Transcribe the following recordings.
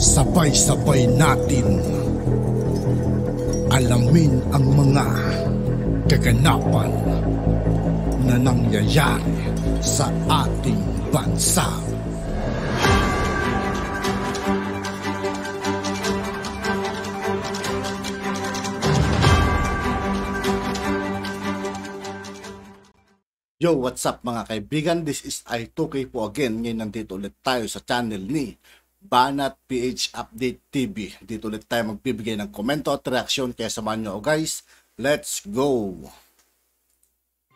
Sabay-sabay natin alamin ang mga kaganapan na nangyayari sa ating bansa. Yo, what's up mga kaibigan? This is I2K po again. Ngayon nandito ulit tayo sa channel ni Banat PH Update TV. Dito ulit tayo magbibigay ng komento at reaksyon. Kaya samahan nyo guys. Let's go!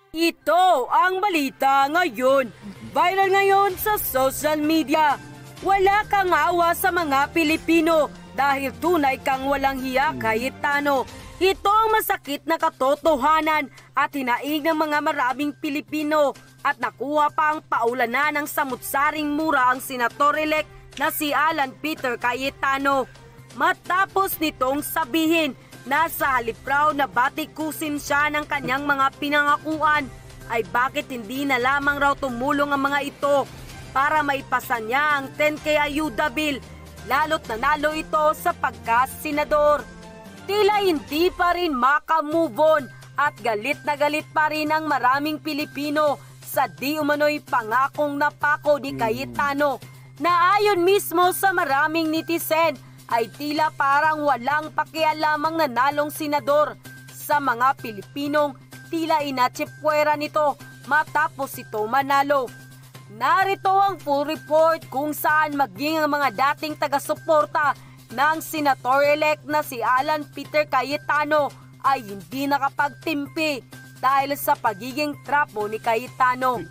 Ito ang balita ngayon. Viral ngayon sa social media. Wala kang awa sa mga Pilipino dahil tunay kang walang hiya, Cayetano. Ito ang masakit na katotohanan at hinaing ng mga maraming Pilipino at nakuha pa ang paulanan ng samut-saring mura ang senator-elect na si Alan Peter Cayetano. Matapos nitong sabihin na sa halip raw na batikusin siya ng kanyang mga pinangakuan, ay bakit hindi na lamang raw tumulong ang mga ito para maipasa niya ang 10K ayuda bill, lalo't nanalo ito sa pagka-senador. Tila hindi pa rin maka-move on at galit na galit pa rin ang maraming Pilipino sa di umano'y pangakong napako ni Cayetano na ayon mismo sa maraming netizen ay tila parang walang pakialamang nanalong senador sa mga Pilipinong tila inatsipwera nito matapos ito manalo. Narito ang full report kung saan maging ang mga dating taga-suporta ng senator-elect na si Alan Peter Cayetano ay hindi nakapagtimpi dahil sa pagiging trapo ni Cayetano.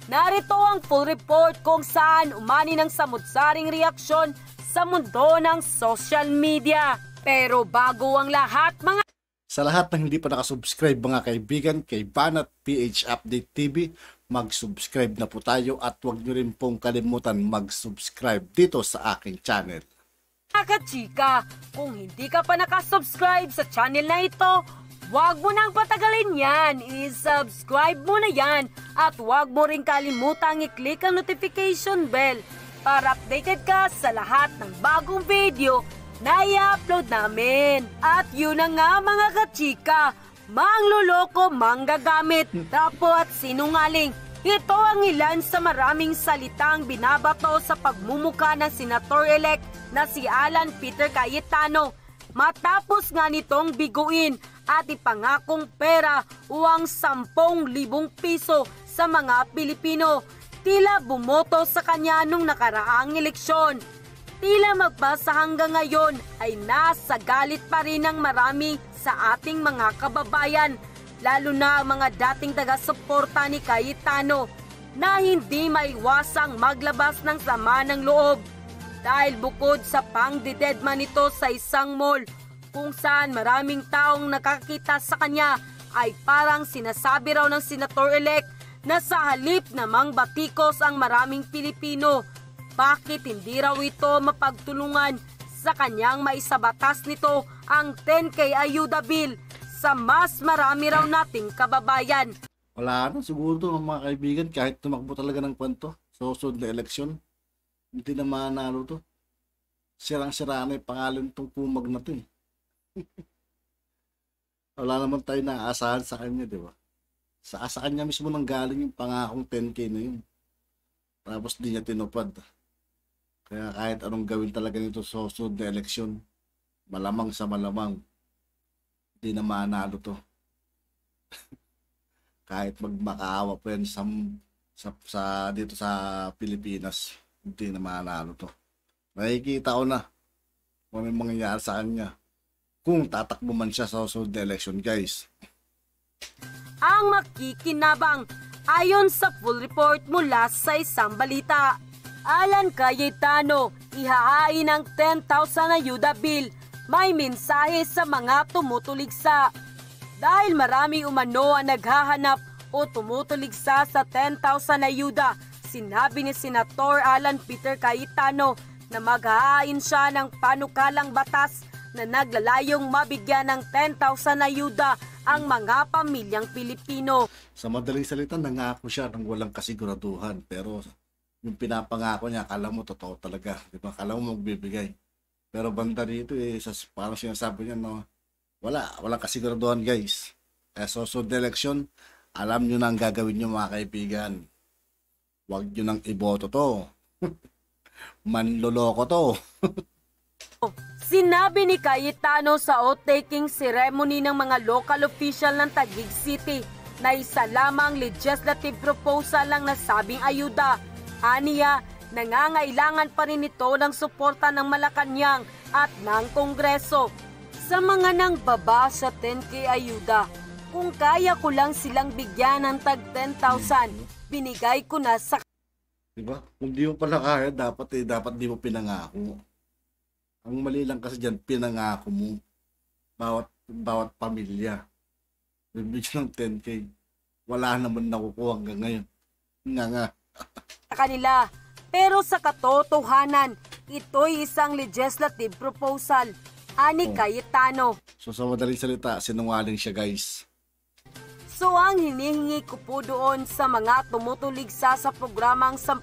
Narito ang full report kung saan umani ng samut-saring reaksyon sa mundo ng social media. Pero bago ang lahat mga Sa lahat ng hindi pa nakasubscribe mga kaibigan kay Banat PH Update TV, mag-subscribe na po tayo at huwag nyo rin pong kalimutan mag-subscribe dito sa aking channel. kachika, kung hindi ka pa nakasubscribe sa channel na ito, huwag mo nang patagalin yan. I-subscribe mo na yan at huwag mo rin kalimutang i-click ang notification bell para updated ka sa lahat ng bagong video na i-upload namin. At yun na nga mga kachika, mangluloko, manggagamit, tapo at sinungaling. Ito ang ilan sa maraming salitang binabato sa pagmumuka ng senator-elect na si Alan Peter Cayetano matapos nga nitong biguin at ipangakong pera uwang 10,000 piso sa mga Pilipino. Tila bumoto sa kanya nung nakaraang eleksyon. Tila magpasa hanggang ngayon ay nasa galit pa rin ng marami sa ating mga kababayan, lalo na ang mga dating taga-suporta ni Cayetano na hindi maiwasang maglabas ng sama ng loob. Dahil bukod sa pang-dededma nito sa isang mall kung saan maraming taong nakakita sa kanya ay parang sinasabi raw ng senator-elect na sa halip namang batikos ang maraming Pilipino, bakit hindi raw ito mapagtulungan sa kanyang maisabatas nito ang 10K ayuda bill sa mas marami raw nating kababayan. Wala na siguro to mga kaibigan kahit tumakbo talaga ng kwento sa susunod na eleksyon. Hindi na manalo to. Sirang-sira na yung pangalan itong pumag na to eh. Wala naman tayo naaasahan sa kanya, di ba? Sa kanya mismo nang galing yung pangakong 10K na yun. Tapos di niya tinupad. Kaya kahit anong gawin talaga nito sa susunod na eleksyon, malamang sa malamang, hindi na manalo to. Kahit magmakaawa pa yan dito sa Pilipinas, hindi na manalo to. Nakikita ko na kung may mangyayari sa kanya kung tatakbo man siya sa susunod na election guys. Ang makikinabang ayon sa full report mula sa isang balita. Alan Cayetano, ihahain ang 10,000 ayuda bill. May mensahe sa mga tumutuligsa. Dahil marami umano ang naghahanap o tumutuligsa sa 10,000 ayuda, sinabi ni Senator Alan Peter Cayetano na maghahain siya ng panukalang batas na naglalayong mabigyan ng 10,000 ayuda ang mga pamilyang Pilipino. Sa madaling salita, nangako siya ng walang kasiguraduhan pero yung pinapangako niya, akala mo totoo talaga, di ba? Akala mo magbibigay. Pero banda rito parang sinasabi niya, no, walang kasiguraduhan guys. Kaya susunod na eleksyon, alam nyo na ang gagawin nyo mga kaibigan. Huwag nyo nang iboto to. Manloloko to. Sinabi ni Cayetano sa oath-taking ceremony ng mga local official ng Taguig City na isa lamang legislative proposal ang nasabing ayuda. Aniya, nangangailangan pa rin ito ng suporta ng Malacanang at ng Kongreso. Sa mga nang baba sa 10K ayuda, kung kaya ko lang silang bigyan ng tag 10,000, binigay ko na sa... Diba? Kung di mo pala kaya, dapat di mo pinangako. Ang mali lang kasi dyan, pinangako mo. Bawat pamilya. Bibigyan ng 10K. Wala naman nakukuha hanggang ngayon. Nga. kanila. Pero sa katotohanan, ito'y isang legislative proposal. Ani Cayetano. So sa madaling salita, sinungaling siya guys. So ang hinihingi ko po doon sa mga tumutuligsa sa programang 10,000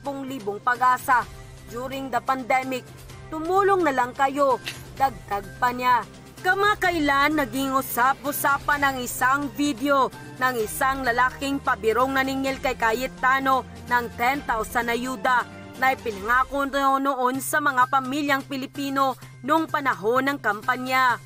pag-asa during the pandemic, tumulong na lang kayo, dagdag pa niya. Kamakailan naging usap-usapan ng isang video ng isang lalaking pabirong naningil kay Cayetano ng 10,000 ayuda na ipinangako noon sa mga pamilyang Pilipino noong panahon ng kampanya.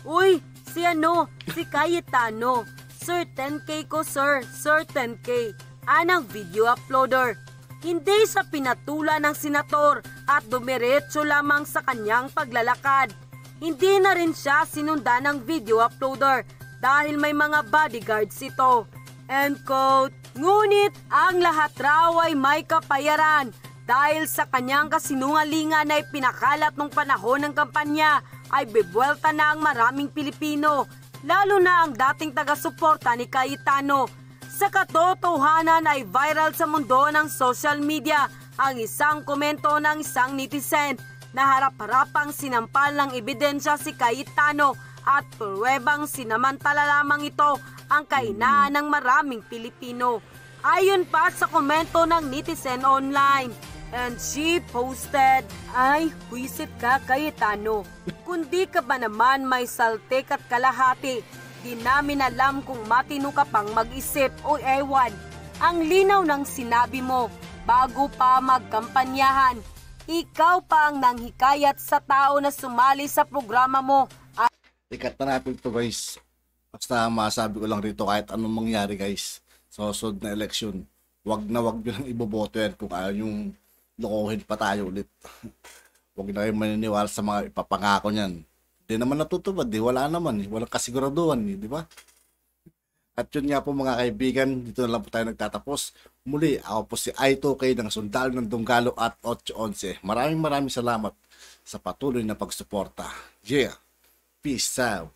Uy, si Cayetano. Sir, 10K ko sir, 10K. Anang video uploader. Hindi sa pinatula ng senator at dumiretso lamang sa kanyang paglalakad. Hindi na rin siya sinundan ng video uploader dahil may mga bodyguards ito. End quote. Ngunit ang lahat raw ay may kapayaran dahil sa kanyang kasinungalingan na ipinakalat nung panahon ng kampanya ay bebwelta na ang maraming Pilipino, lalo na ang dating taga-suporta ni Cayetano. Sa katotohanan ay viral sa mundo ng social media ang isang komento ng isang netizen na harap-harapang sinampal ng ebidensya si Cayetano at pruwebang sinamantala lamang ito ang kahinaan ng maraming Pilipino. Ayon pa sa komento ng netizen online, and she posted, "Ay, huwisit ka Cayetano. Kundi ka ba naman may saltik at kalahati? Di namin alam kung matino ka pang mag-isip o ewan. Ang linaw ng sinabi mo, bago pa magkampanyahan. Ikaw pa ang nanghikayat sa tao na sumali sa programa mo." Ikat na natin ito guys. Basta masabi ko lang rito kahit anong mangyari guys. Sa susunod na eleksyon, wag nyo lang iboboto yan kung ayaw yung lokohin pa tayo ulit. Huwag na kayo maniniwala sa mga ipapangako niyan. Di naman natutupad, wala naman, walang kasiguraduhan, di ba? At yun nga po mga kaibigan, dito na lang po tayo nagtatapos. Muli, ako po si I2K ng Sundalo ng Dunggalo at 811. Maraming salamat sa patuloy na pagsuporta. Yeah, peace out.